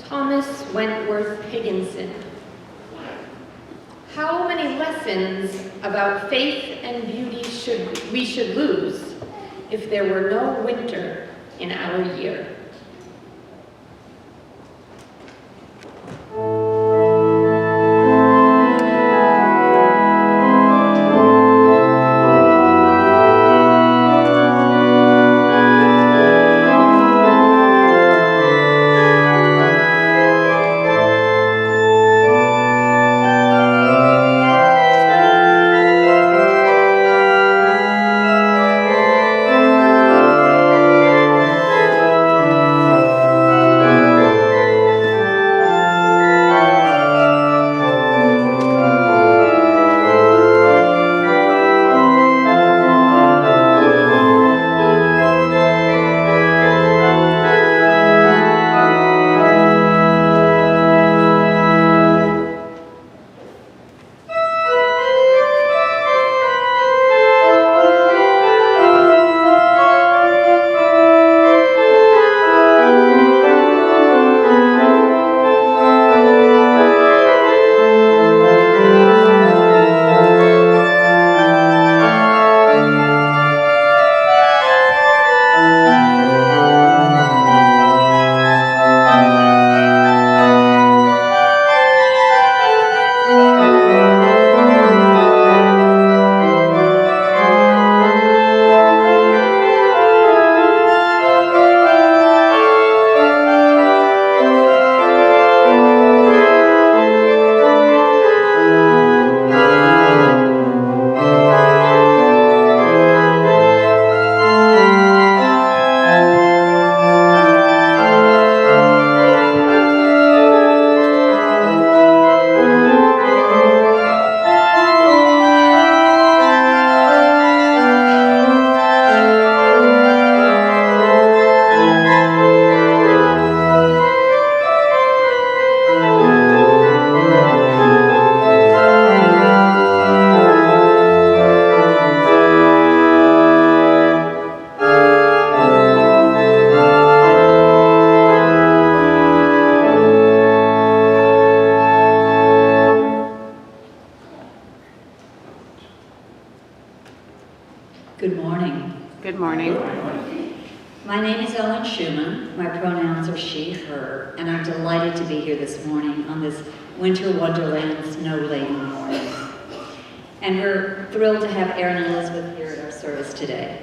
Thomas Wentworth Higginson. How many lessons about faith and beauty should we lose if there were no winter in our year? Winter Wonderland snow-laden morning. And we're thrilled to have Aaron and Elizabeth here at our service today.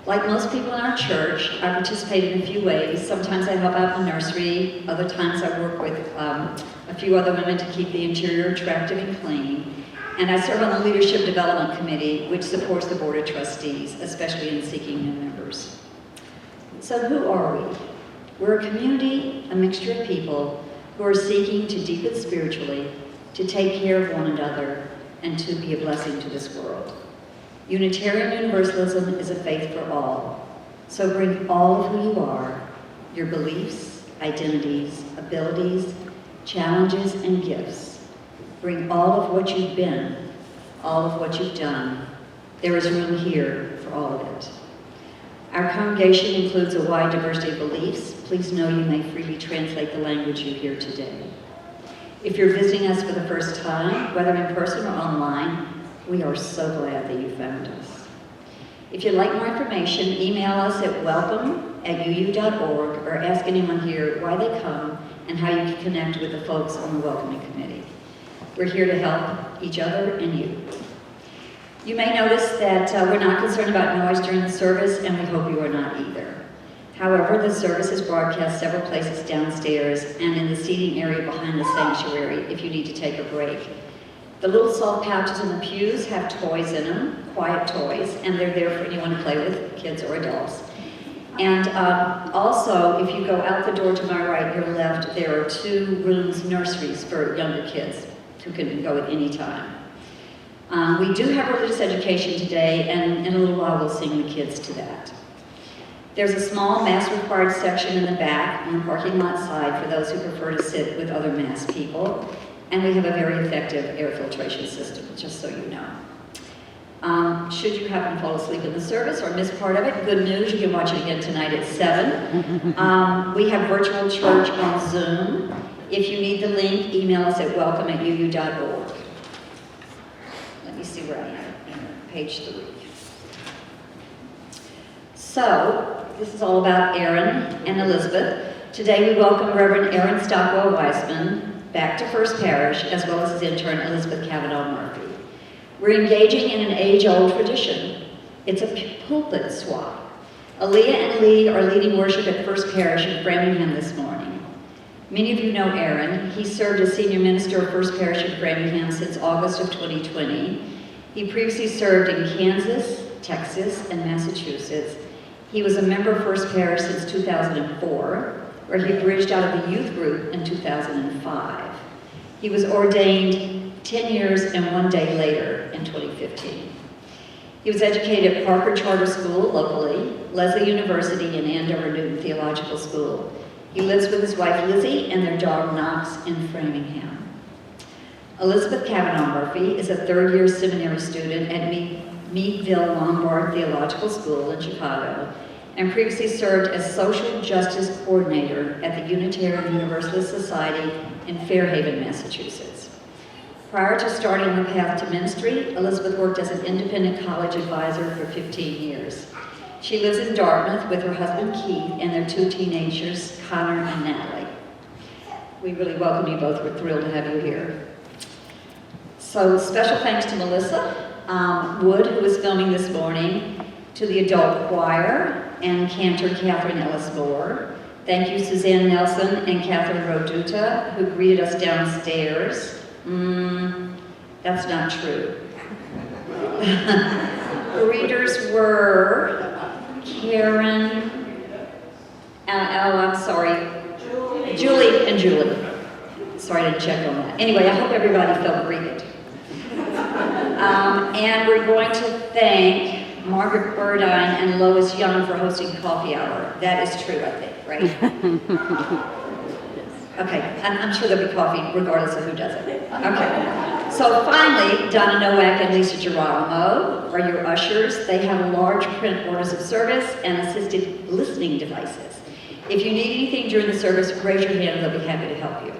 Like most people in our church, I participate in a few ways. Sometimes I help out in the nursery. Other times I work with a few other women to keep the interior attractive and clean. And I serve on the Leadership Development Committee, which supports the Board of Trustees, especially in seeking new members. So who are we? We're a community, a mixture of people who are seeking to deepen spiritually, to take care of one another, and to be a blessing to this world. Unitarian Universalism is a faith for all. So bring all of who you are, your beliefs, identities, abilities, challenges, and gifts. Bring all of what you've been, all of what you've done. There is room here for all of it. Our congregation includes a wide diversity of beliefs. Please know you may freely translate the language you hear today. If you're visiting us for the first time, whether in person or online, we are so glad that you found us. If you'd like more information, email us at welcome@uu.org or ask anyone here why they come and how you can connect with the folks on the Welcoming Committee. We're here to help each other and you. You may notice that we're not concerned about noise during the service, and we hope you are not either. However, the service is broadcast several places downstairs and in the seating area behind the sanctuary if you need to take a break. The little soft pouches in the pews have toys in them, quiet toys, and they're there for anyone to play with, kids or adults. And also, if you go out the door to my right, your left, there are 2 rooms, nurseries for younger kids who can go at any time. We do have religious education today, and in a little while we'll sing the kids to that. There's a small Mass-required section in the back on the parking lot side for those who prefer to sit with other Mass people, and we have a very effective air filtration system, just so you know. Should you happen to fall asleep in the service or miss part of it, good news, you can watch it again tonight at 7. We have virtual church on Zoom. If you need the link, email us at welcome@uu.org. Let me see where I am. Page 3. So, this is all about Aaron and Elizabeth. Today we welcome Reverend Aaron Stockwell Weissman back to First Parish, as well as his intern Elizabeth Cavanaugh Murphy. We're engaging in an age-old tradition. It's a pulpit swap. Aaliyah and Lee are leading worship at First Parish in Framingham this morning. Many of you know Aaron. He served as senior minister of First Parish in Framingham since August of 2020. He previously served in Kansas, Texas, and Massachusetts. He was a member of First Parish since 2004, where he bridged out of the youth group in 2005. He was ordained 10 years and 1 day later in 2015. He was educated at Parker Charter School locally, Leslie University, and Andover Newton Theological School. He lives with his wife Lizzie and their dog Knox in Framingham. Elizabeth Cavanaugh Murphy is a third-year seminary student at Meadville Lombard Theological School in Chicago, and previously served as Social Justice Coordinator at the Unitarian Universalist Society in Fairhaven, Massachusetts. Prior to starting on the path to ministry, Elizabeth worked as an independent college advisor for 15 years. She lives in Dartmouth with her husband Keith and their 2 teenagers, Connor and Natalie. We really welcome you both. We're thrilled to have you here. So special thanks to Melissa Wood, who was filming this morning, to the adult choir, and cantor Catherine Ellis Moore. Thank you Suzanne Nelson and Catherine Roduta, who greeted us downstairs. That's not true. The readers were Karen, Julie and Julie. Sorry, I didn't check on that. Anyway, I hope everybody felt greeted. And we're going to thank Margaret Burdine and Lois Young for hosting Coffee Hour. That is true, I think, right? Okay, I'm sure there'll be coffee regardless of who does it. Okay, so finally, Donna Nowak and Lisa Geronimo are your ushers. They have large print orders of service and assisted listening devices. If you need anything during the service, raise your hand, they'll be happy to help you.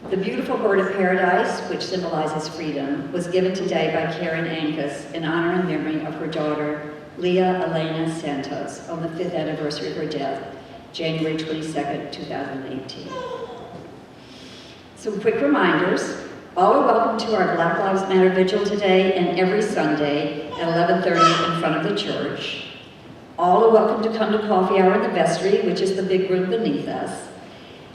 The beautiful bird of paradise, which symbolizes freedom, was given today by Karen Ankus in honor and memory of her daughter, Leah Elena Santos, on the 5th anniversary of her death, January 22nd, 2018. Some quick reminders. All are welcome to our Black Lives Matter Vigil today and every Sunday at 11:30 in front of the church. All are welcome to come to Coffee Hour in the vestry, which is the big room beneath us.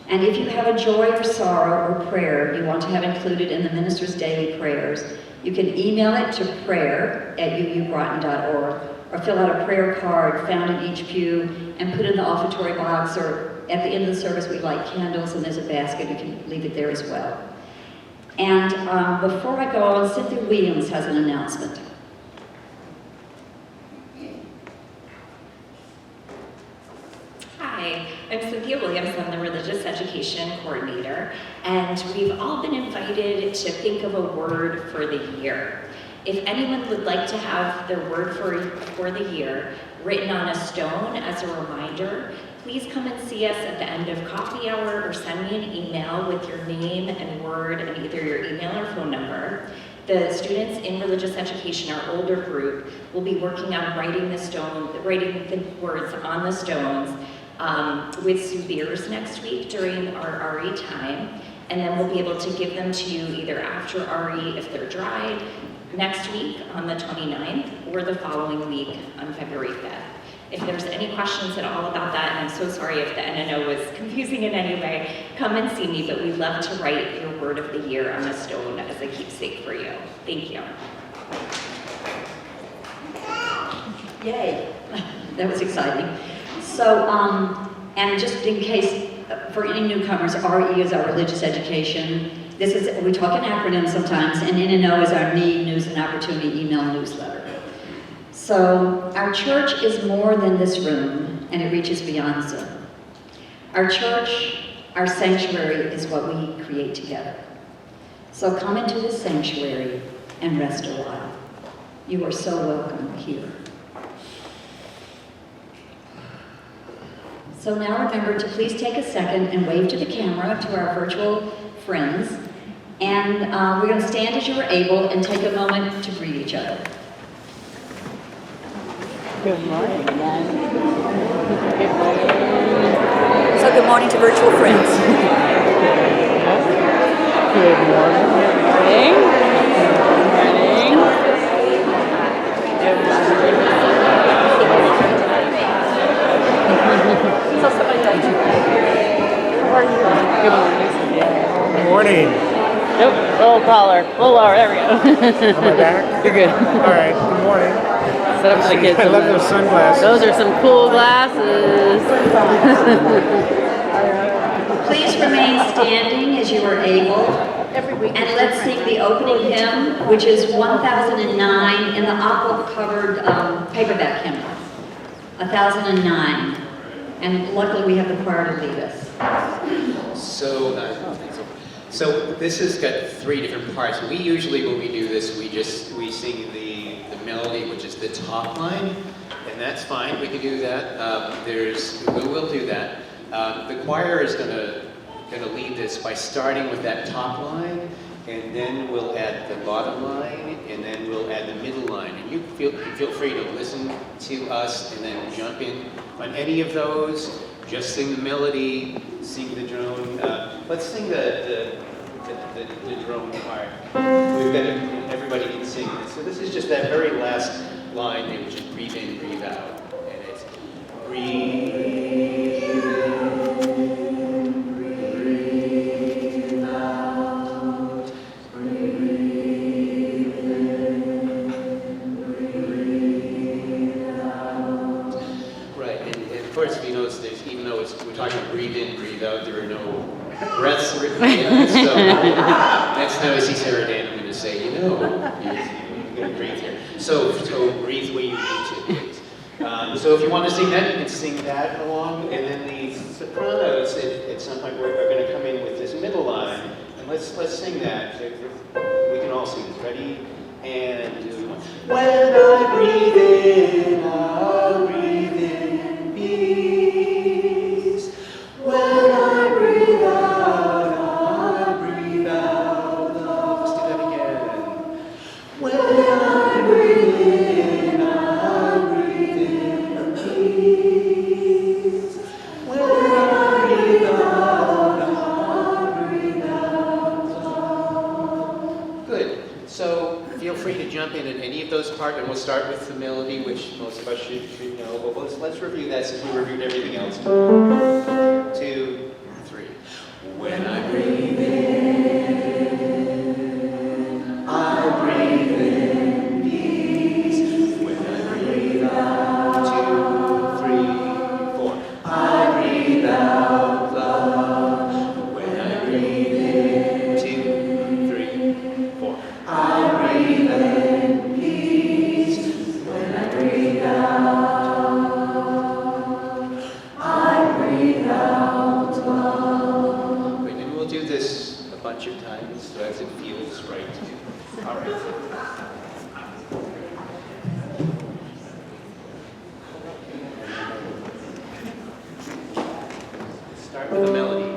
And if you have a joy or sorrow or prayer you want to have included in the minister's daily prayers, you can email it to prayer@uugroton.org or fill out a prayer card found in each pew and put it in the offertory box, or at the end of the service we light candles and there's a basket, you can leave it there as well. And before I go on, Cynthia Williams has an announcement. Hi, I'm Cynthia Williams. I'm the Religious Education Coordinator, and we've all been invited to think of a word for the year. If anyone would like to have their word for the year written on a stone as a reminder, please come and see us at the end of coffee hour or send me an email with your name and word and either your email or phone number. The students in religious education, our older group, will be working on writing the words on the stones with souvenirs next week during our RE time, and then we'll be able to give them to you either after RE if they're dried, next week on the 29th, or the following week on February 5th. If there's any questions at all about that, and I'm so sorry if the NNO was confusing in any way, come and see me, but we'd love to write your word of the year on a stone as a keepsake for you. Thank you. Yay, that was exciting. So, and just in case, for any newcomers, RE is our religious education. We talk in acronyms sometimes, and NNO is our Need, News, and Opportunity email newsletter. So, our church is more than this room, and it reaches beyond Zoom. Our church, our sanctuary, is what we create together. So come into this sanctuary and rest a while. You are so welcome here. So now remember to please take a second and wave to the camera, to our virtual friends. And we're going to stand as you are able and take a moment to greet each other. Good morning again. Good morning. So good morning to virtual friends. Good morning. Good morning. Good morning. So somebody like you. How are you? Good morning. Good morning. Nope, a little taller, a little lower, there we go. Am I back? You're good. All right, good morning. Set up for the kids. I love those sunglasses. Those are some cool glasses. Please remain standing as you are able. And let's sing the opening hymn, which is 1009 in the aqua-covered paperback hymn. 1009. And luckily we have the choir to lead us. So this has got 3 different parts. We usually, when we do this, we sing the melody, which is the top line, and that's fine. We can do that. We'll do that. The choir is gonna lead this by starting with that top line, and then we'll add the bottom line, and then we'll add the middle line. And you feel free to listen to us and then jump in on any of those. Just sing the melody, sing the drone. Let's sing the drone part. We've got everybody can sing this. So this is just that very last line, which is breathe in, breathe out, and it's breathe in, breathe out, breathe in, breathe out. Right, and of course, if you notice, even though we're talking about breathe in, breathe out, there are no breaths written in, so next time I see Sarah Dan, I'm going to say, you're going to breathe here. So breathe where you need to, please. So if you want to sing that, you can sing that along, and then the sopranos at some point are going to come in with this middle line, and let's sing that. We can all sing this. Ready? And 2, 1. When I breathe in, I'll breathe in peace. When I breathe out, I'll breathe out love. Let's do that again. When I breathe in, I'll breathe in peace. When I breathe out, I'll breathe out love. Good. So feel free to jump in at any of those parts, and we'll start with the melody, which most of us should know. But let's review that since we reviewed everything else. 2, 3. When I breathe in, I breathe in peace. When I breathe out, 2, 3, 4. I breathe out love. When I breathe in, 2, 3, 4. I breathe in peace. When I breathe out, I breathe out love. Great, and we'll do this a bunch of times so as it feels right to you. All right. Start with the melody.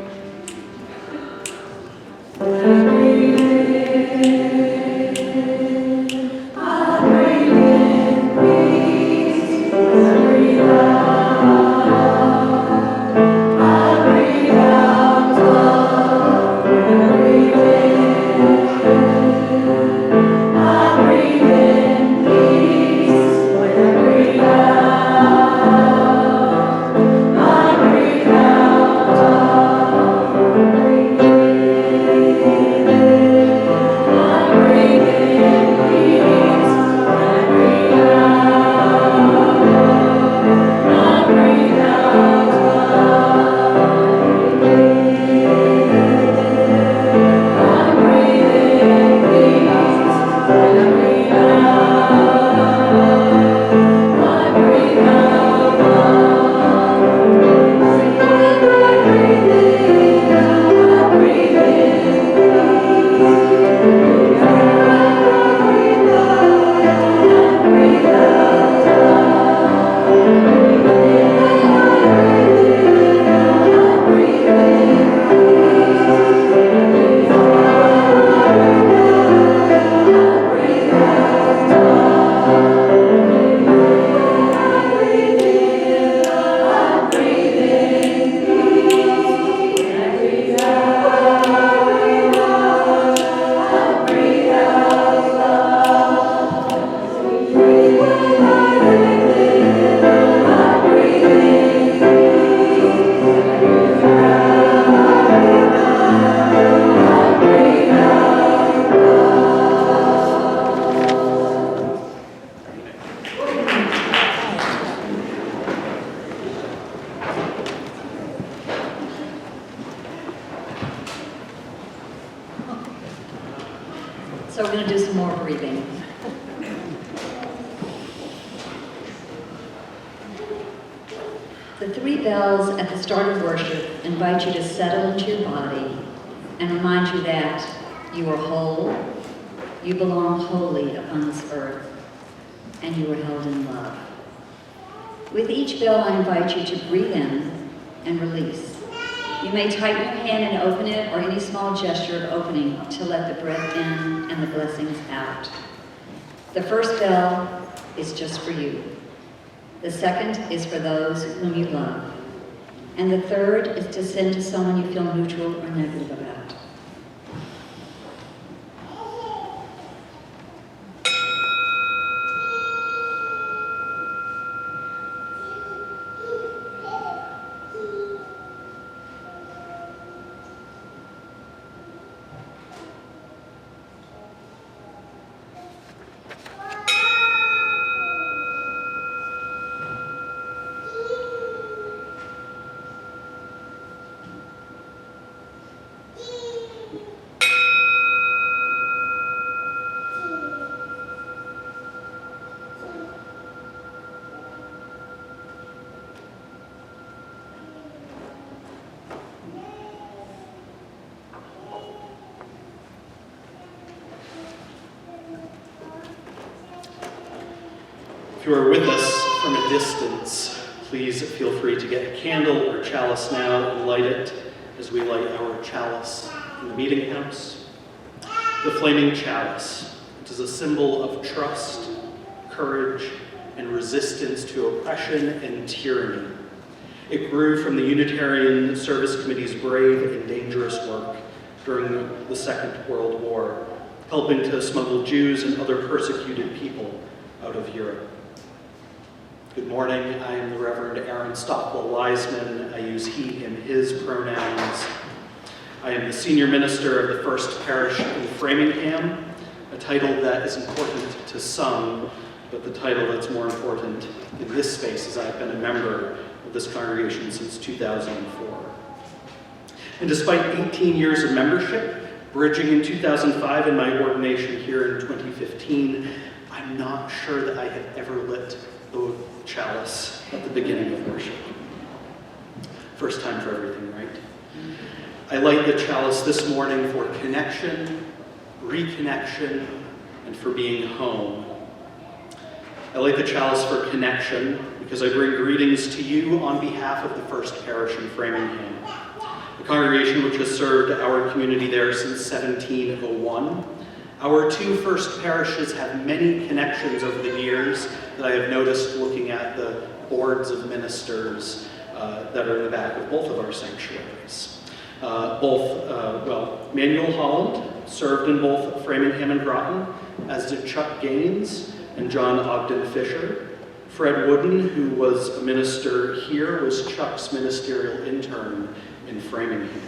So we're going to do some more breathing. The 3 bells at the start of worship invite you to settle into your body and remind you that you are whole, you belong wholly upon this earth, and you are held in love. With each bell, I invite you to breathe in and release. You may tighten your hand and open it, or any small gesture of opening to let the breath in and the blessings out. The first bell is just for you. The second is for those whom you love. And the third is to send to someone you feel neutral or negative about. If you are with us from a distance, please feel free to get a candle or chalice now and light it as we light our chalice in the meeting house. The flaming chalice. It is a symbol of trust, courage, and resistance to oppression and tyranny. It grew from the Unitarian Service Committee's brave and dangerous work during the Second World War, helping to smuggle Jews and other persecuted people out of Europe. Good morning, I am the Reverend Aaron Stockwell Wiseman. I use he, him, his pronouns. I am the senior minister of the First Parish in Framingham, a title that is important to some, but the title that's more important in this space is I've been a member of this congregation since 2004. And despite 18 years of membership, bridging in 2005 and my ordination here in 2015, I'm not sure that I have ever lit the chalice at the beginning of worship. First time for everything, right? I light the chalice this morning for connection, reconnection, and for being home. I light the chalice for connection because I bring greetings to you on behalf of the First Parish in Framingham, a congregation which has served our community there since 1701. Our 2 first parishes have many connections over the years that I have noticed looking at the boards of ministers that are in the back of both of our sanctuaries. Manuel Holland served in both Framingham and Groton, as did Chuck Gaines and John Ogden Fisher. Fred Wooden, who was a minister here, was Chuck's ministerial intern in Framingham.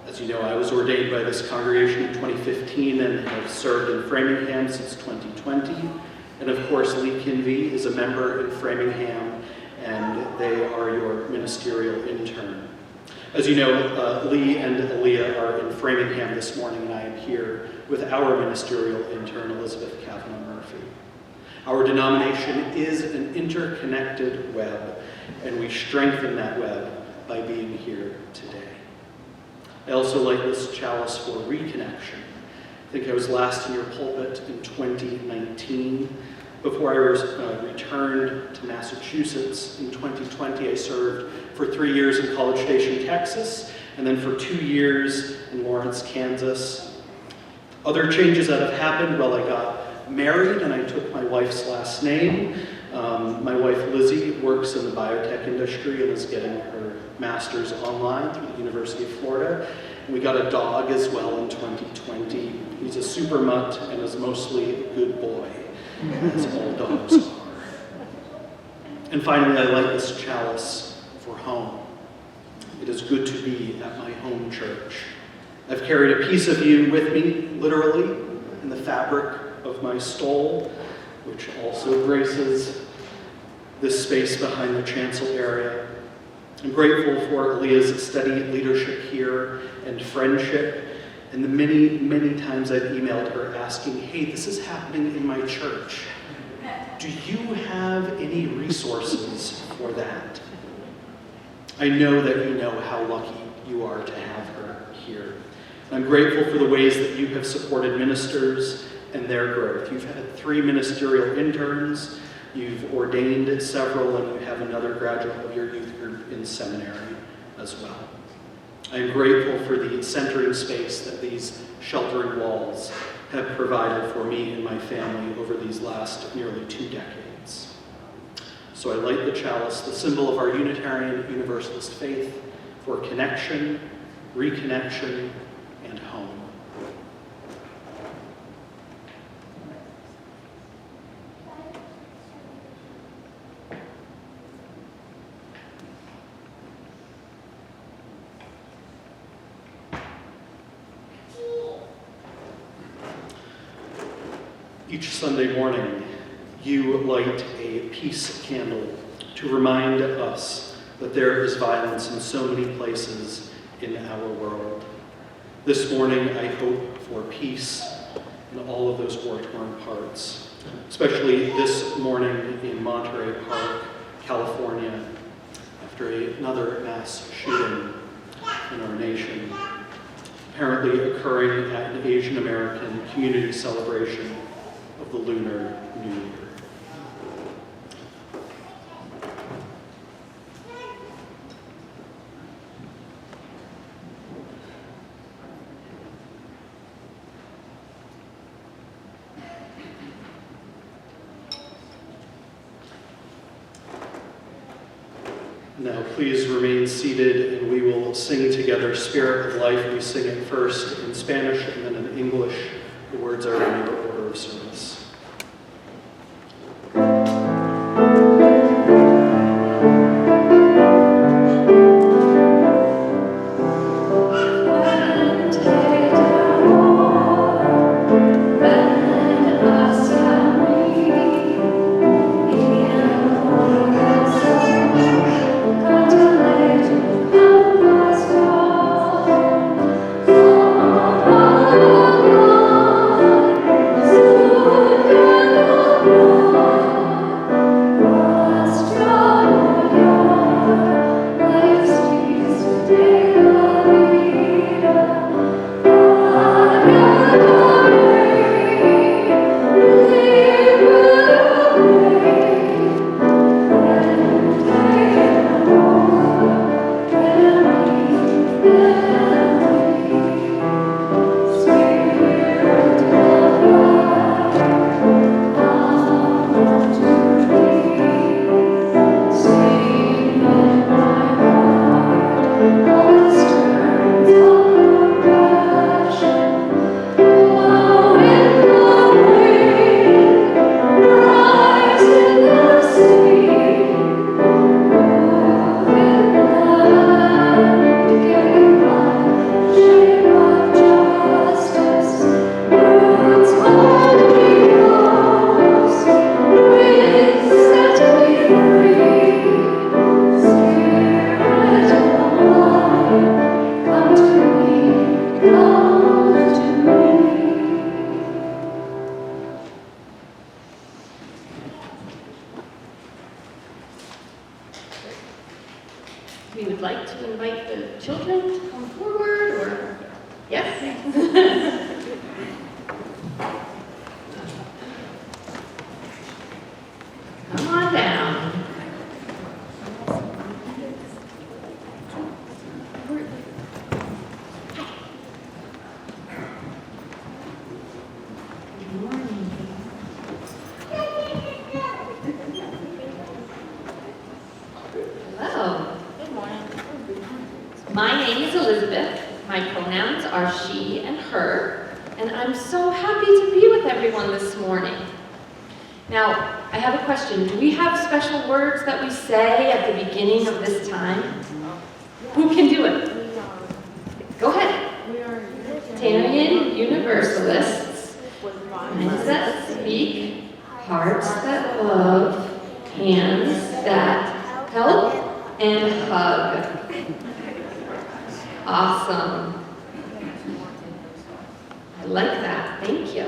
As you know, I was ordained by this congregation in 2015 and have served in Framingham since 2020. And of course, Lee Kinvey is a member in Framingham, and they are your ministerial intern. As you know, Lee and Aaliyah are in Framingham this morning, and I am here with our ministerial intern, Elizabeth Kavanaugh Murphy. Our denomination is an interconnected web, and we strengthen that web by being here today. I also light this chalice for reconnection. I think I was last in your pulpit in 2019. Before I returned to Massachusetts in 2020, I served for 3 years in College Station, Texas, and then for 2 years in Lawrence, Kansas. Other changes that have happened, well, I got married and I took my wife's last name. My wife Lizzie works in the biotech industry and is getting her master's online through the University of Florida. And we got a dog as well in 2020. He's a super mutt and is mostly a good boy, as all dogs are. And finally, I light this chalice for home. It is good to be at my home church. I've carried a piece of you with me, literally, in the fabric of my stole, which also graces this space behind the chancel area. I'm grateful for Aaliyah's steady leadership here and friendship, and the many, many times I've emailed her asking, hey, this is happening in my church. Do you have any resources for that? I know that you know how lucky you are to have her here. I'm grateful for the ways that you have supported ministers and their growth. You've had 3 ministerial interns, you've ordained several, and you have another graduate of your youth group in seminary as well. I'm grateful for the centering space that these sheltering walls have provided for me and my family over these last nearly 2 decades. So I light the chalice, the symbol of our Unitarian Universalist faith, for connection, reconnection, and home. Each Sunday morning, you light a peace candle to remind us that there is violence in so many places in our world. This morning, I hope for peace in all of those war-torn parts, especially this morning in Monterey Park, California, after another mass shooting in our nation, apparently occurring at an Asian American community celebration of the Lunar New Year. Now please remain seated and we will sing together Spirit of Life. We sing it first in Spanish and then in English. The words are in your order of service. We would like to invite the children to come forward, or, yes? Come on down. Good morning. Hello. My name is Elizabeth. My pronouns are she and her, and I'm so happy to be with everyone this morning. Now, I have a question. Do we have special words that we say at the beginning of this time? Who can do it? Go ahead. Unitarian Universalists, minds that speak, hearts that love, hands that help and hug. Awesome. like that, thank you.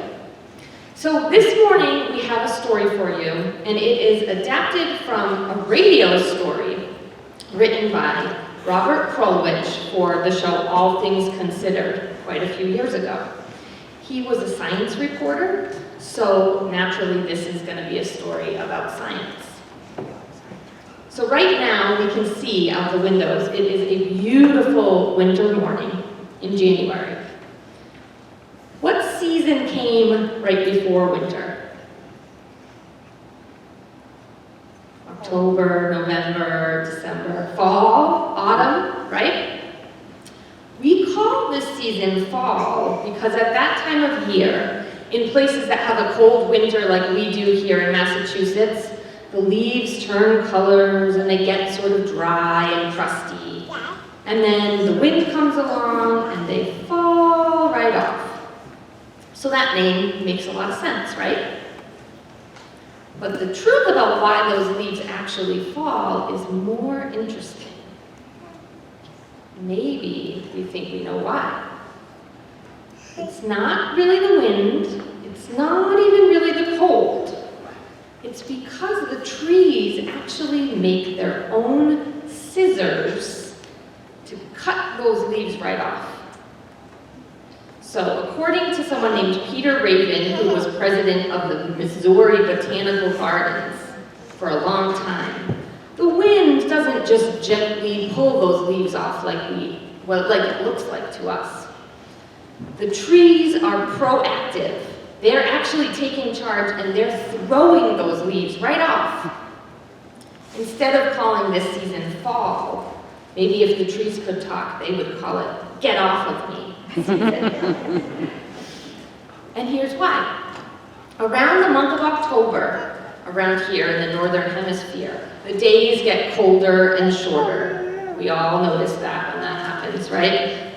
So this morning we have a story for you, and it is adapted from a radio story written by Robert Krulwich for the show All Things Considered quite a few years ago. He was a science reporter, so naturally this is going to be a story about science. So right now we can see out the windows, it is a beautiful winter morning in January. What season came right before winter? October, November, December, fall, autumn, right? We call this season fall because at that time of year, in places that have a cold winter like we do here in Massachusetts, the leaves turn colors and they get sort of dry and crusty. And then the wind comes along and they fall right off. So that name makes a lot of sense, right? But the truth about why those leaves actually fall is more interesting. Maybe we think we know why. It's not really the wind, it's not even really the cold. It's because the trees actually make their own scissors to cut those leaves right off. So according to someone named Peter Raven, who was president of the Missouri Botanical Gardens for a long time, the wind doesn't just gently pull those leaves off like it looks like to us. The trees are proactive. They're actually taking charge and they're throwing those leaves right off. Instead of calling this season fall, maybe if the trees could talk, they would call it get off of me. And here's why. Around the month of October, around here in the northern hemisphere, the days get colder and shorter. We all notice that when that happens, right?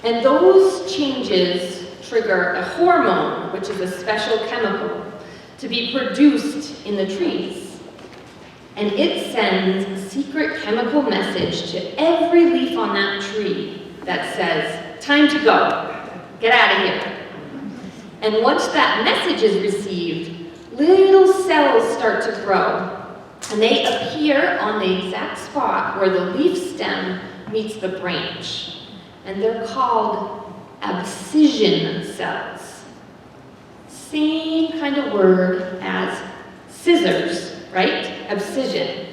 And those changes trigger a hormone, which is a special chemical, to be produced in the trees. And it sends a secret chemical message to every leaf on that tree that says, time to go, get out of here. And once that message is received, little cells start to grow. And they appear on the exact spot where the leaf stem meets the branch. And they're called abscission cells. Same kind of word as scissors, right? Abscission.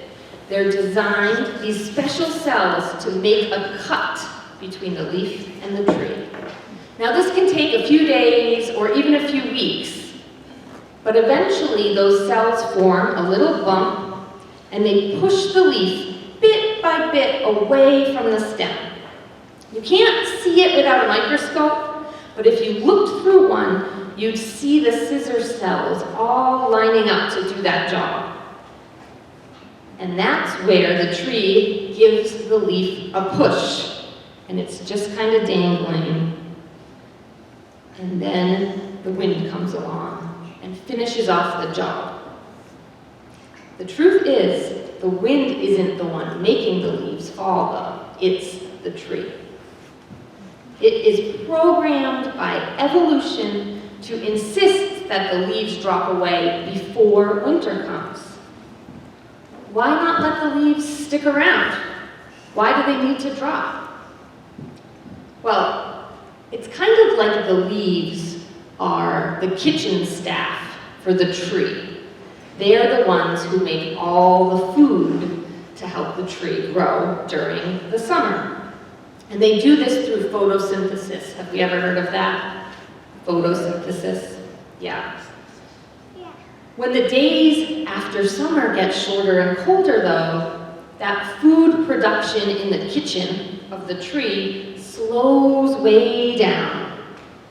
They're designed, these special cells, to make a cut between the leaf and the tree. Now this can take a few days or even a few weeks, but eventually those cells form a little bump and they push the leaf bit by bit away from the stem. You can't see it without a microscope, but if you looked through one, you'd see the scissor cells all lining up to do that job. And that's where the tree gives the leaf a push. And it's just kind of dangling. And then the wind comes along and finishes off the job. The truth is, the wind isn't the one making the leaves fall, though. It's the tree. It is programmed by evolution to insist that the leaves drop away before winter comes. Why not let the leaves stick around? Why do they need to drop? Well, it's kind of like the leaves are the kitchen staff for the tree. They're the ones who make all the food to help the tree grow during the summer. And they do this through photosynthesis. Have we ever heard of that? Photosynthesis? Yeah. When the days after summer get shorter and colder, though, that food production in the kitchen of the tree slows way down.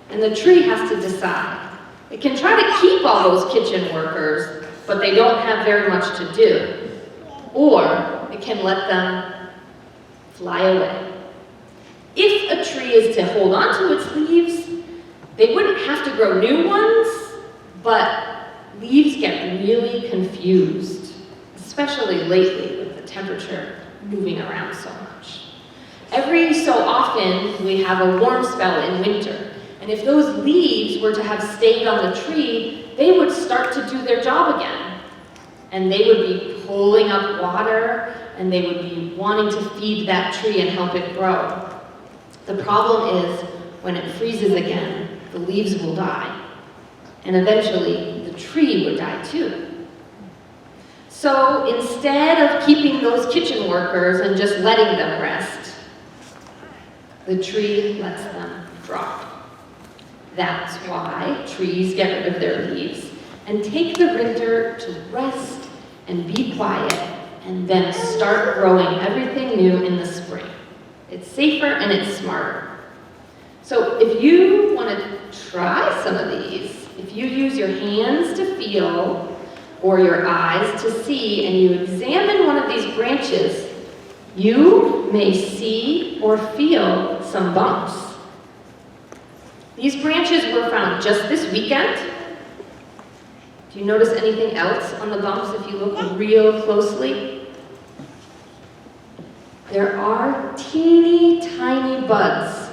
And the tree has to decide. It can try to keep all those kitchen workers, but they don't have very much to do. Or it can let them fly away. If a tree is to hold on to its leaves, they wouldn't have to grow new ones, but leaves get really confused, especially lately with the temperature moving around so much. Every so often, we have a warm spell in winter, And if those leaves were to have stayed on the tree, they would start to do their job again. And they would be pulling up water, and they would be wanting to feed that tree and help it grow. The problem is, when it freezes again, the leaves will die. And eventually, the tree would die too. So instead of keeping those kitchen workers and just letting them rest, the tree lets them drop. That's why trees get rid of their leaves and take the winter to rest and be quiet and then start growing everything new in the spring. It's safer and it's smarter. So if you want to try some of these, if you use your hands to feel or your eyes to see and you examine one of these branches, you may see or feel some bumps. These branches were found just this weekend. Do you notice anything else on the bumps if you look real closely? There are teeny tiny buds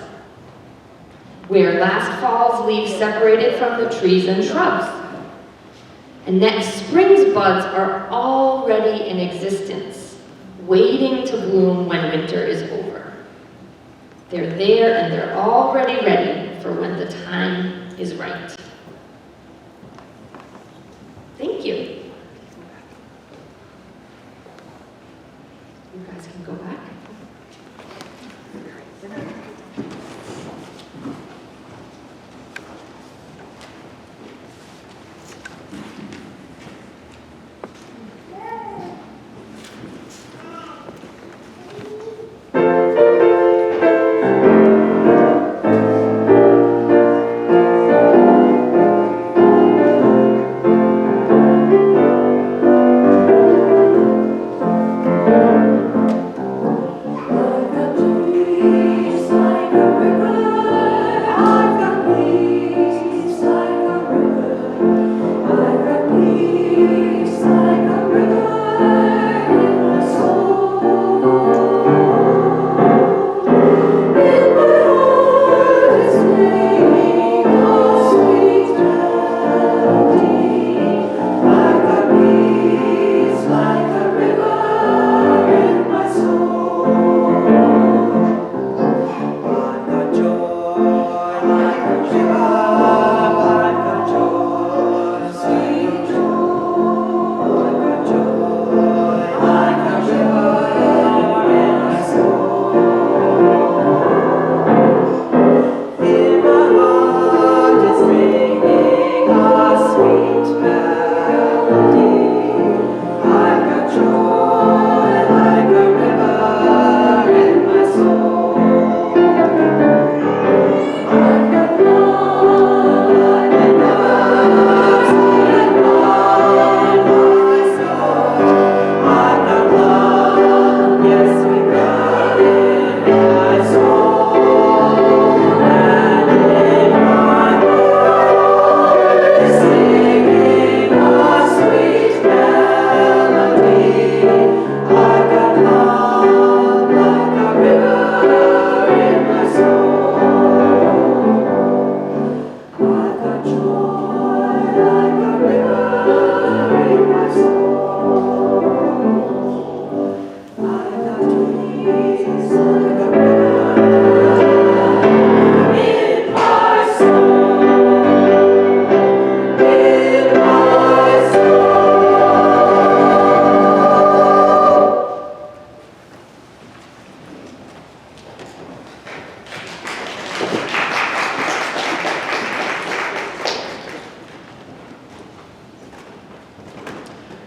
where last fall's leaves separated from the trees and shrubs. And next spring's buds are already in existence, waiting to bloom when winter is over. They're there and they're already ready for when the time is right. Thank you. You guys can go back.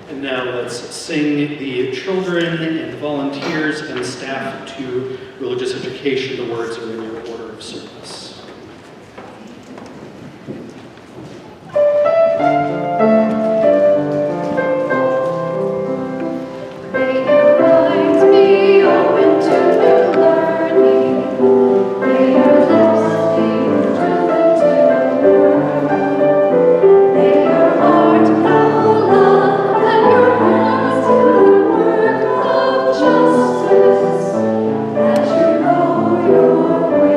And now let's sing the children and volunteers and staff to religious education. The words are in your order of service. As you know your way.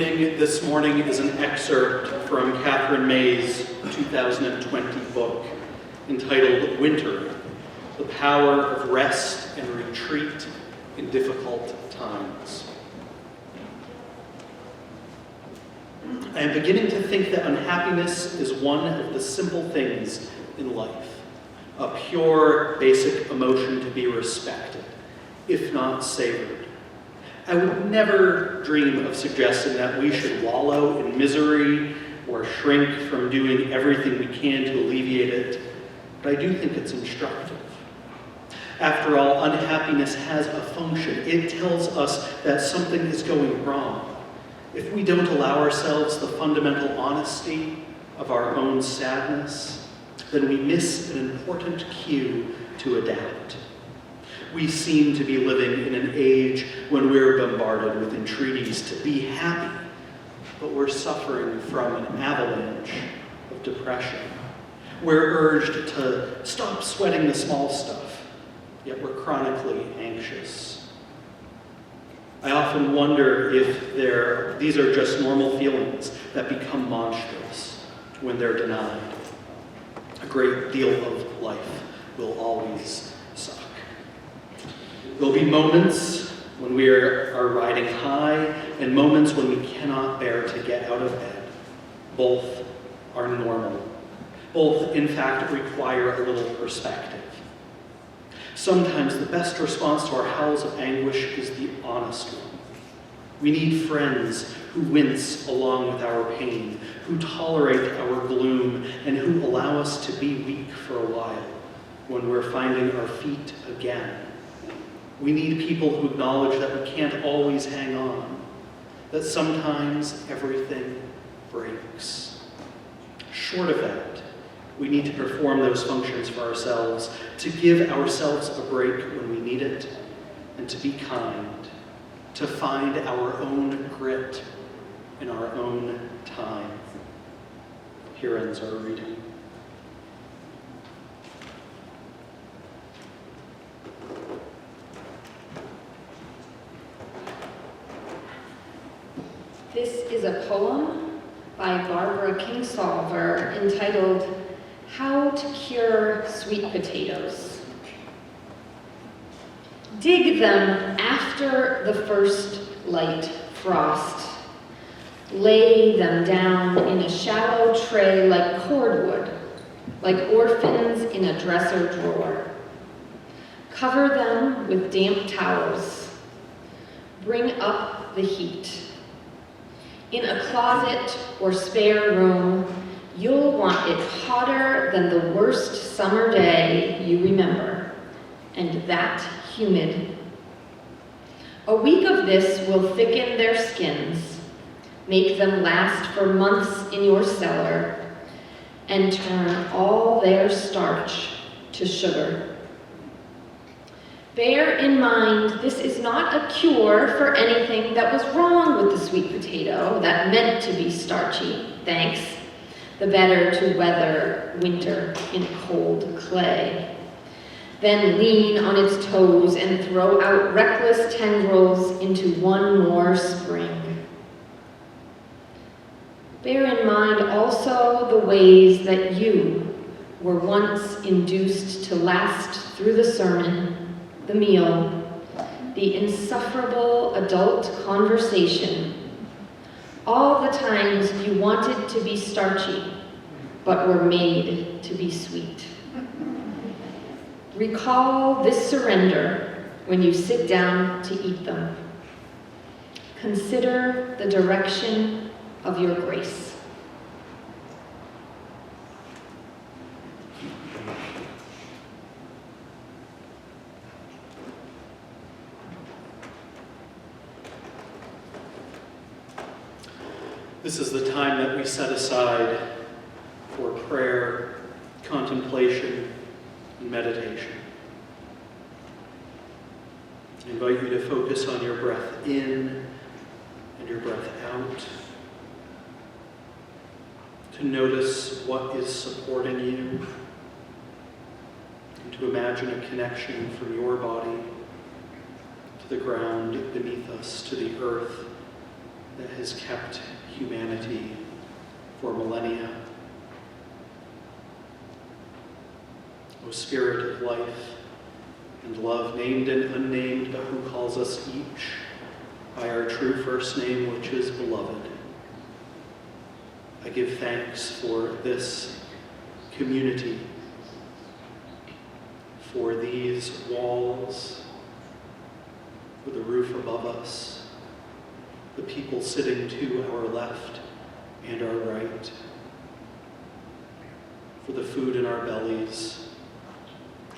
reading this morning is an excerpt from Catherine May's 2020 book entitled Winter, The Power of Rest and Retreat in Difficult Times. I am beginning to think that unhappiness is one of the simple things in life, a pure, basic emotion to be respected, if not savored. I would never dream of suggesting that we should wallow in misery or shrink from doing everything we can to alleviate it, but I do think it's instructive. After all, unhappiness has a function. It tells us that something is going wrong. If we don't allow ourselves the fundamental honesty of our own sadness, then we miss an important cue to adapt. We seem to be living in an age when we're bombarded with entreaties to be happy, but we're suffering from an avalanche of depression. We're urged to stop sweating the small stuff, yet we're chronically anxious. I often wonder if these are just normal feelings that become monstrous when they're denied. A great deal of life will always suck. There'll be moments when we are riding high and moments when we cannot bear to get out of bed. Both are normal. Both, in fact, require a little perspective. Sometimes the best response to our howls of anguish is the honest one. We need friends who wince along with our pain, who tolerate our gloom, and who allow us to be weak for a while when we're finding our feet again. We need people who acknowledge that we can't always hang on, that sometimes everything breaks. Short of that, we need to perform those functions for ourselves, to give ourselves a break when we need it, and to be kind, to find our own grit in our own time. Here ends our reading. This is a poem by Barbara Kingsolver entitled How to Cure Sweet Potatoes. Dig them after the first light frost. Lay them down in a shallow tray like cordwood, like orphans in a dresser drawer. Cover them with damp towels. Bring up the heat. In a closet or spare room, you'll want it hotter than the worst summer day you remember, and that humid. A week of this will thicken their skins, make them last for months in your cellar, and turn all their starch to sugar. Bear in mind, this is not a cure for anything that was wrong with the sweet potato that meant to be starchy, thanks. The better to weather winter in cold clay. Then lean on its toes and throw out reckless tendrils into one more spring. Bear in mind also the ways that you were once induced to last through the sermon, the meal, the insufferable adult conversation, all the times you wanted to be starchy, but were made to be sweet. Recall this surrender when you sit down to eat them. Consider the direction of your grace. This is the time that we set aside for prayer, contemplation, and meditation. I invite you to focus on your breath in and your breath out, to notice what is supporting you, and to imagine a connection from your body to the ground beneath us, to the earth that has kept humanity for millennia. O Spirit of life and love, named and unnamed, but who calls us each by our true first name, which is beloved. I give thanks for this community, for these walls, for the roof above us, the people sitting to our left and our right, for the food in our bellies.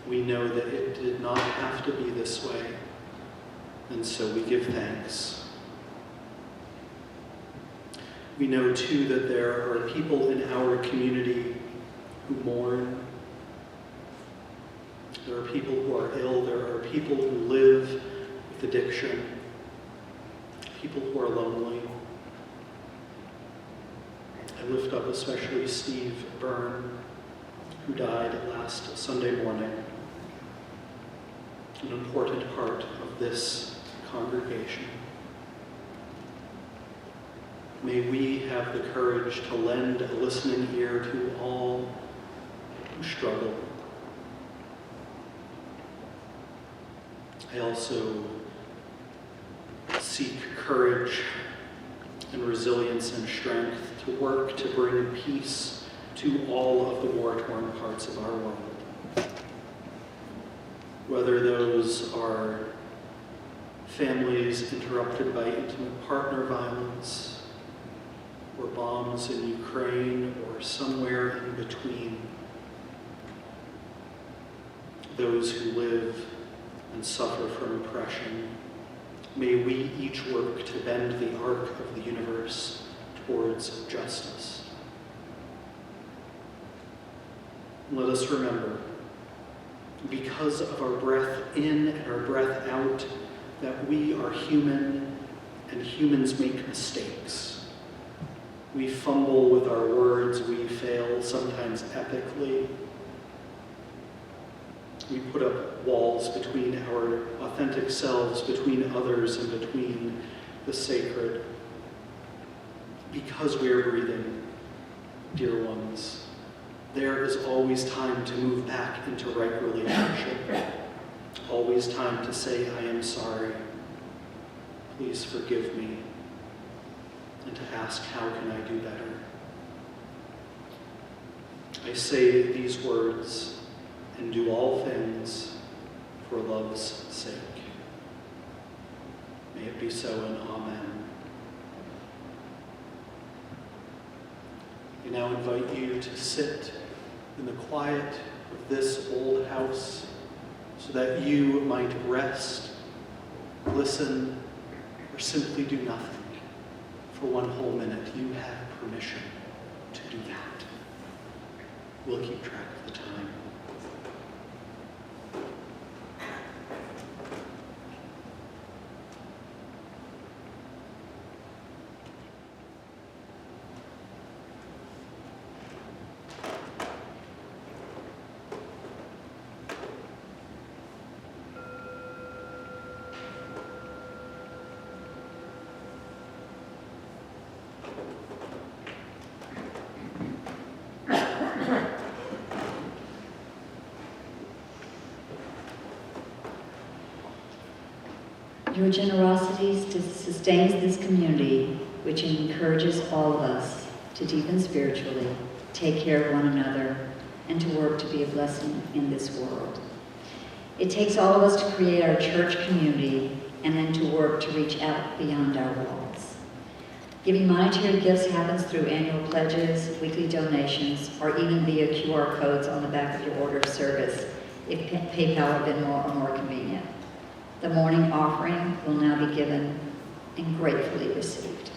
We know that it did not have to be this way, and so we give thanks. We know too that there are people in our community who mourn. There are people who are ill. There are people who live with addiction. People who are lonely. I lift up especially Steve Byrne, who died last Sunday morning, an important part of this congregation. May we have the courage to lend a listening ear to all who struggle. I also seek courage and resilience and strength to work to bring peace to all of the war-torn parts of our world. Whether those are families interrupted by intimate partner violence, or bombs in Ukraine, or somewhere in between. Those who live and suffer from oppression, may we each work to bend the arc of the universe towards justice. Let us remember, because of our breath in and our breath out, that we are human and humans make mistakes. We fumble with our words, we fail, sometimes epically. We put up walls between our authentic selves, between others, and between the sacred. Because we are breathing, dear ones, there is always time to move back into right relationship. Always time to say, I am sorry. Please forgive me. And to ask, how can I do better? I say these words and do all things for love's sake. May it be so, and amen. I now invite you to sit in the quiet of this old house so that you might rest, listen, or simply do nothing. For one whole minute, you have permission to do that. We'll keep track of the time. Your generosity sustains this community, which encourages all of us to deepen spiritually, take care of one another, and to work to be a blessing in this world. It takes all of us to create our church community and then to work to reach out beyond our walls. Giving monetary gifts happens through annual pledges, weekly donations, or even via QR codes on the back of your order of service, if PayPal had been more convenient. The morning offering will now be given and gratefully received.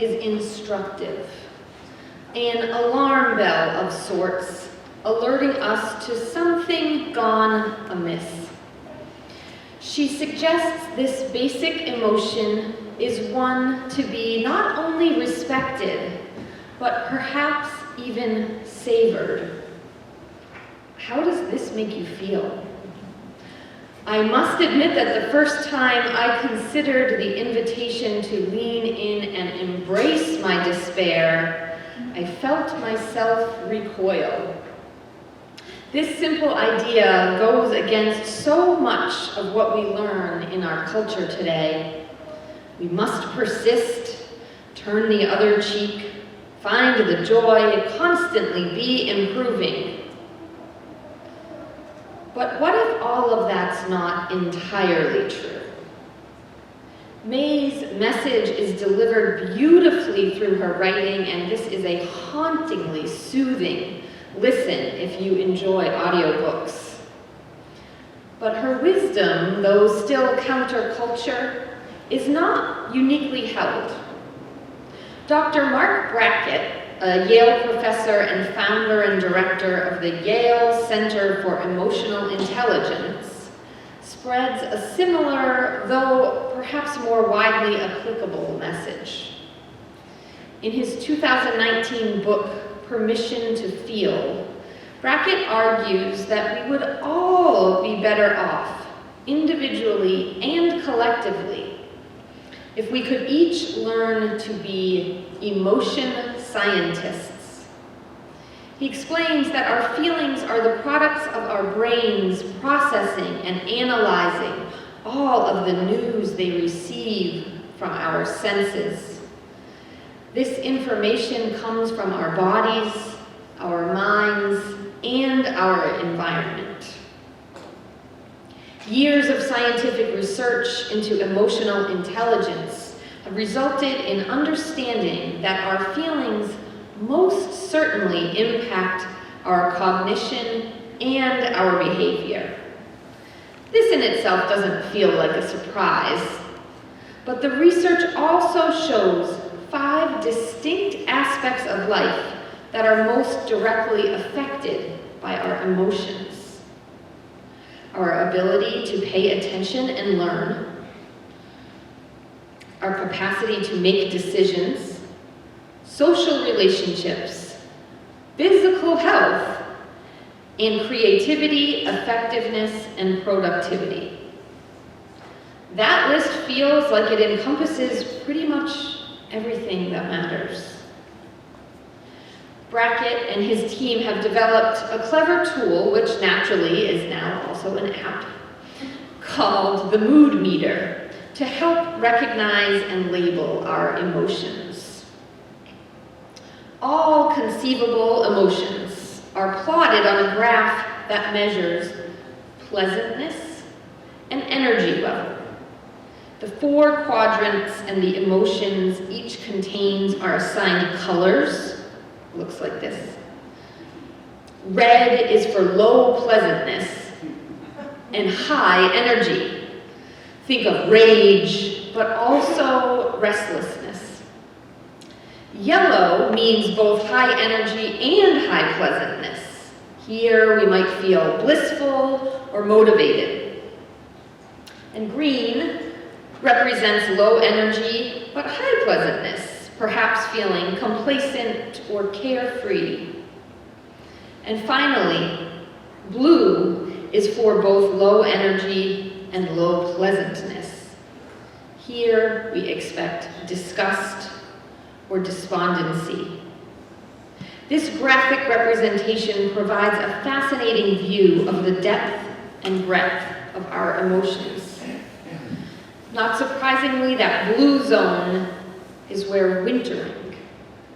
is instructive, an alarm bell of sorts, alerting us to something gone amiss. She suggests this basic emotion is one to be not only respected, but perhaps even savored. How does this make you feel? I must admit that the first time I considered the invitation to lean in and embrace my despair, I felt myself recoil. This simple idea goes against so much of what we learn in our culture today. We must persist, turn the other cheek, find the joy, constantly be improving. But what if all of that's not entirely true? May's message is delivered beautifully through her writing, and this is a hauntingly soothing listen if you enjoy audiobooks. But her wisdom, though still counterculture, is not uniquely held. Dr. Mark Brackett, a Yale professor and founder and director of the Yale Center for Emotional Intelligence, spreads a similar, though perhaps more widely applicable message. In his 2019 book, Permission to Feel, Brackett argues that we would all be better off, individually and collectively, if we could each learn to be emotion scientists. He explains that our feelings are the products of our brains processing and analyzing all of the news they receive from our senses. This information comes from our bodies, our minds, and our environment. Years of scientific research into emotional intelligence have resulted in understanding that our feelings most certainly impact our cognition and our behavior. This in itself doesn't feel like a surprise, but the research also shows 5 distinct aspects of life that are most directly affected by our emotions. Our ability to pay attention and learn, our capacity to make decisions, social relationships, physical health, and creativity, effectiveness, and productivity. That list feels like it encompasses pretty much everything that matters. Brackett and his team have developed a clever tool, which naturally is now also an app, called the Mood Meter, to help recognize and label our emotions. All conceivable emotions are plotted on a graph that measures pleasantness and energy level. The 4 quadrants and the emotions each contains are assigned colors. Looks like this. Red is for low pleasantness and high energy. Think of rage, but also restlessness. Yellow means both high energy and high pleasantness. Here we might feel blissful or motivated. And green represents low energy but high pleasantness, perhaps feeling complacent or carefree. And finally, blue is for both low energy and low pleasantness. Here we expect disgust or despondency. This graphic representation provides a fascinating view of the depth and breadth of our emotions. Not surprisingly, that blue zone is where wintering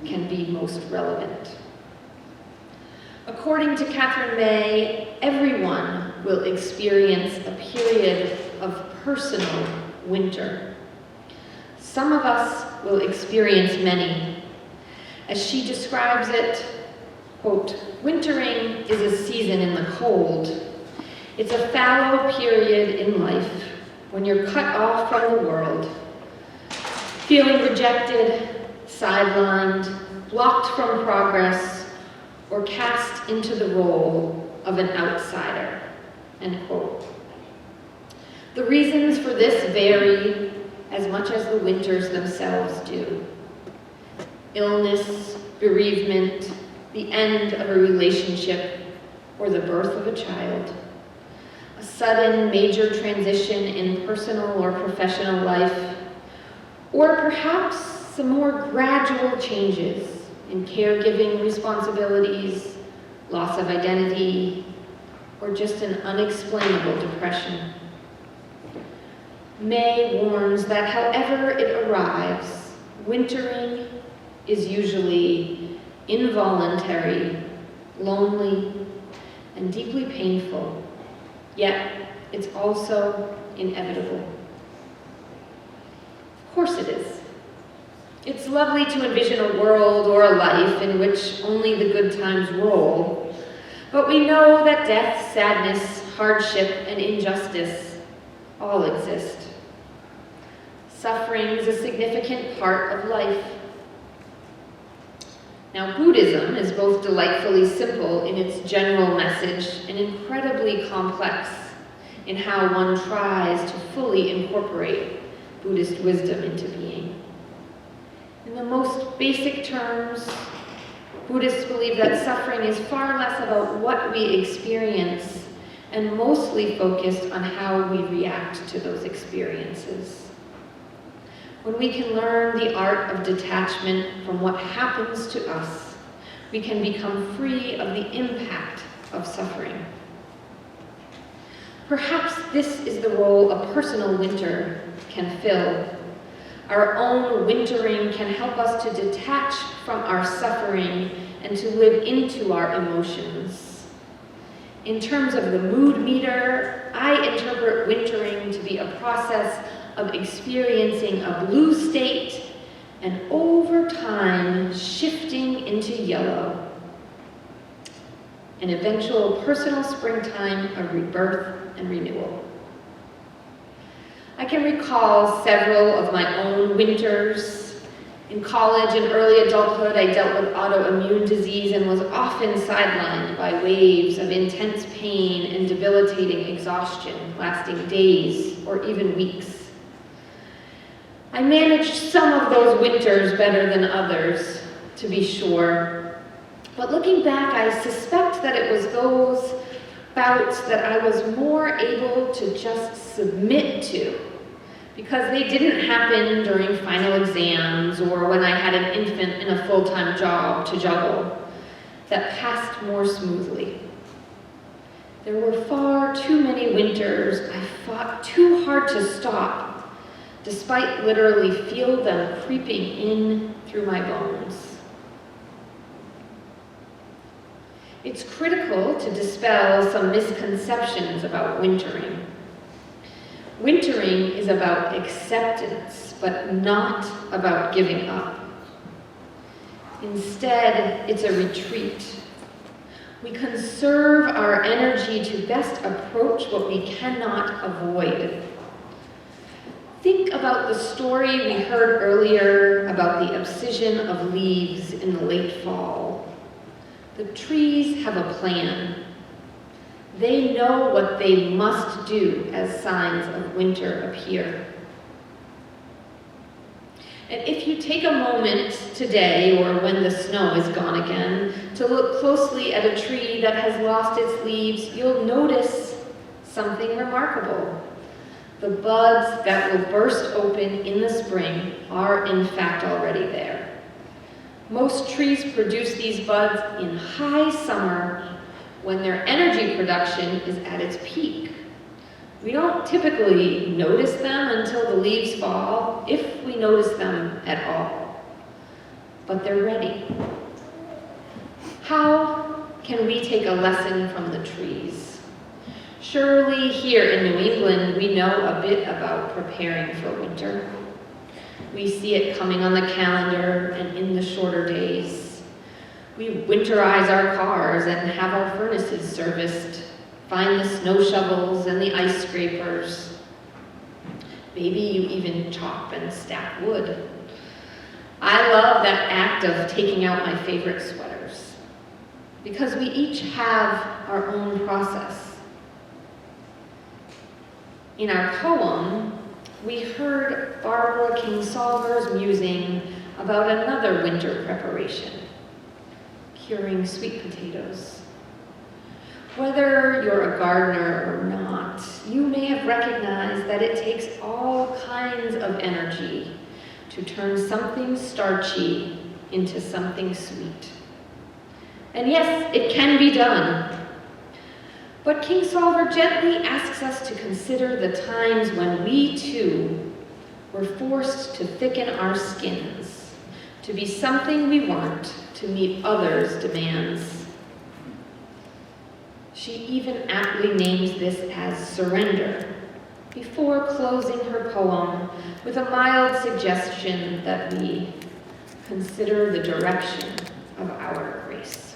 can be most relevant. According to Catherine May, everyone will experience a period of personal winter. Some of us will experience many. As she describes it, quote, "Wintering is a season in the cold. It's a fallow period in life when you're cut off from the world, feeling rejected, sidelined, blocked from progress, or cast into the role of an outsider, end quote. The reasons for this vary as much as the winters themselves do. Illness, bereavement, the end of a relationship, or the birth of a child. A sudden major transition in personal or professional life, or perhaps some more gradual changes in caregiving responsibilities, loss of identity, or just an unexplainable depression. May warns that however it arrives, wintering is usually involuntary, lonely, and deeply painful, yet it's also inevitable. Of course it is. It's lovely to envision a world or a life in which only the good times roll, but we know that death, sadness, hardship, and injustice all exist. Suffering is a significant part of life. Now, Buddhism is both delightfully simple in its general message and incredibly complex in how one tries to fully incorporate Buddhist wisdom into being. In the most basic terms, Buddhists believe that suffering is far less about what we experience and mostly focused on how we react to those experiences. When we can learn the art of detachment from what happens to us, we can become free of the impact of suffering. Perhaps this is the role a personal winter can fill. Our own wintering can help us to detach from our suffering and to live into our emotions. In terms of the mood meter, I interpret wintering to be a process of experiencing a blue state and over time shifting into yellow. An eventual personal springtime of rebirth and renewal. I can recall several of my own winters. In college and early adulthood, I dealt with autoimmune disease and was often sidelined by waves of intense pain and debilitating exhaustion lasting days or even weeks. I managed some of those winters better than others, to be sure. But looking back, I suspect that it was those bouts that I was more able to just submit to, because they didn't happen during final exams or when I had an infant in a full-time job to juggle, that passed more smoothly. There were far too many winters I fought too hard to stop, despite literally feel them creeping in through my bones. It's critical to dispel some misconceptions about wintering. Wintering is about acceptance, but not about giving up. Instead, it's a retreat. We conserve our energy to best approach what we cannot avoid. Think about the story we heard earlier about the abscission of leaves in the late fall. The trees have a plan. They know what they must do as signs of winter appear. And if you take a moment today, or when the snow is gone again, to look closely at a tree that has lost its leaves, you'll notice something remarkable. The buds that will burst open in the spring are in fact already there. Most trees produce these buds in high summer when their energy production is at its peak. We don't typically notice them until the leaves fall, if we notice them at all. But they're ready. How can we take a lesson from the trees? Surely here in New England, we know a bit about preparing for winter. We see it coming on the calendar and in the shorter days. We winterize our cars and have our furnaces serviced, find the snow shovels and the ice scrapers. Maybe you even chop and stack wood. I love that act of taking out my favorite sweaters because we each have our own process. In our poem, we heard Barbara Kingsolver's musing about another winter preparation, curing sweet potatoes. Whether you're a gardener or not, you may have recognized that it takes all kinds of energy to turn something starchy into something sweet. And yes, it can be done. But Kingsolver gently asks us to consider the times when we too were forced to thicken our skins, to be something we weren't, to meet others' demands. She even aptly names this as surrender, before closing her poem with a mild suggestion that we consider the direction of our grace.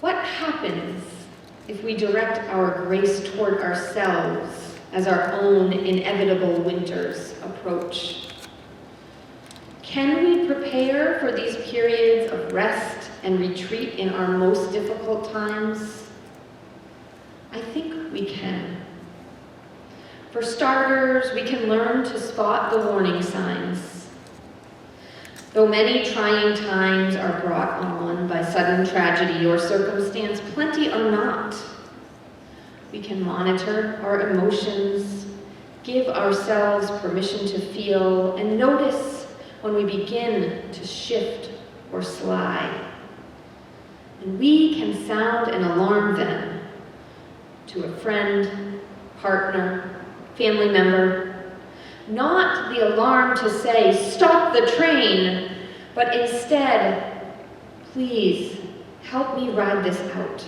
What happens if we direct our grace toward ourselves as our own inevitable winters approach? Can we prepare for these periods of rest and retreat in our most difficult times? I think we can. For starters, we can learn to spot the warning signs. Though many trying times are brought on by sudden tragedy or circumstance, plenty are not. We can monitor our emotions, give ourselves permission to feel, and notice when we begin to shift or slide. And we can sound an alarm then to a friend, partner, family member, not the alarm to say, stop the train, but instead, please help me ride this out.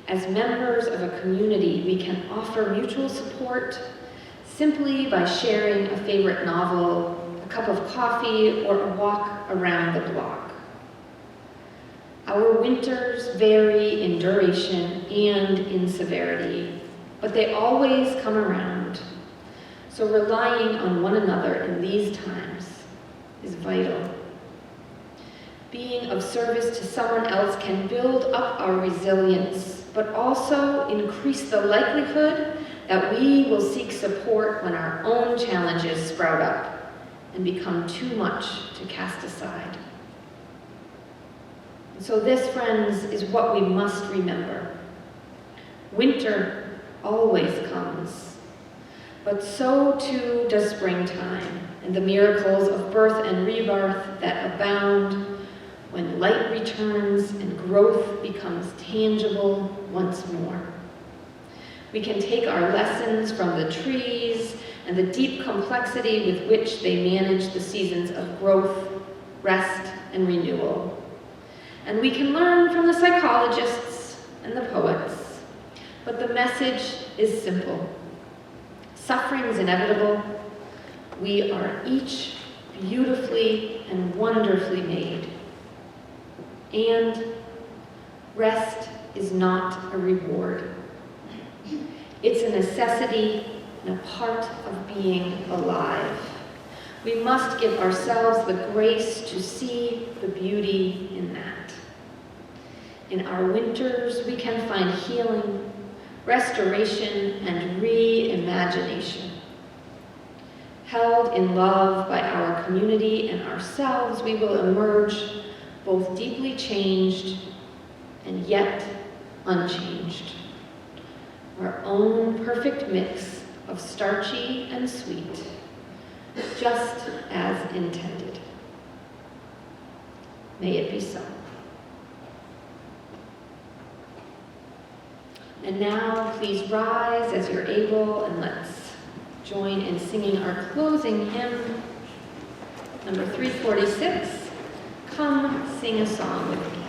As members of a community, we can offer mutual support simply by sharing a favorite novel, a cup of coffee, or a walk around the block. Our winters vary in duration and in severity, but they always come around. So relying on one another in these times is vital. Being of service to someone else can build up our resilience, but also increase the likelihood that we will seek support when our own challenges sprout up and become too much to cast aside. And so this, friends, is what we must remember. Winter always comes, but so too does springtime and the miracles of birth and rebirth that abound when light returns and growth becomes tangible once more. We can take our lessons from the trees and the deep complexity with which they manage the seasons of growth, rest, and renewal. And we can learn from the psychologists and the poets. But the message is simple. Suffering is inevitable. We are each beautifully and wonderfully made. And rest is not a reward. It's a necessity and a part of being alive. We must give ourselves the grace to see the beauty in that. In our winters, we can find healing, restoration, and reimagination. Held in love by our community and ourselves, we will emerge both deeply changed and yet unchanged. Our own perfect mix of starchy and sweet, just as intended. May it be so. And now, please rise as you're able, and let's join in singing our closing hymn, number 346, Come Sing a Song with Me.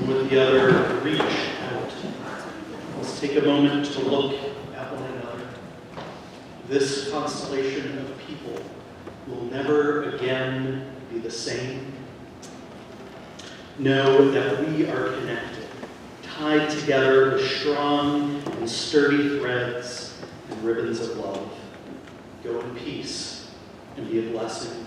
and with the other, reach out. Let's take a moment to look at one another. This constellation of people will never again be the same. Know that we are connected, tied together with strong and sturdy threads and ribbons of love. Go in peace and be a blessing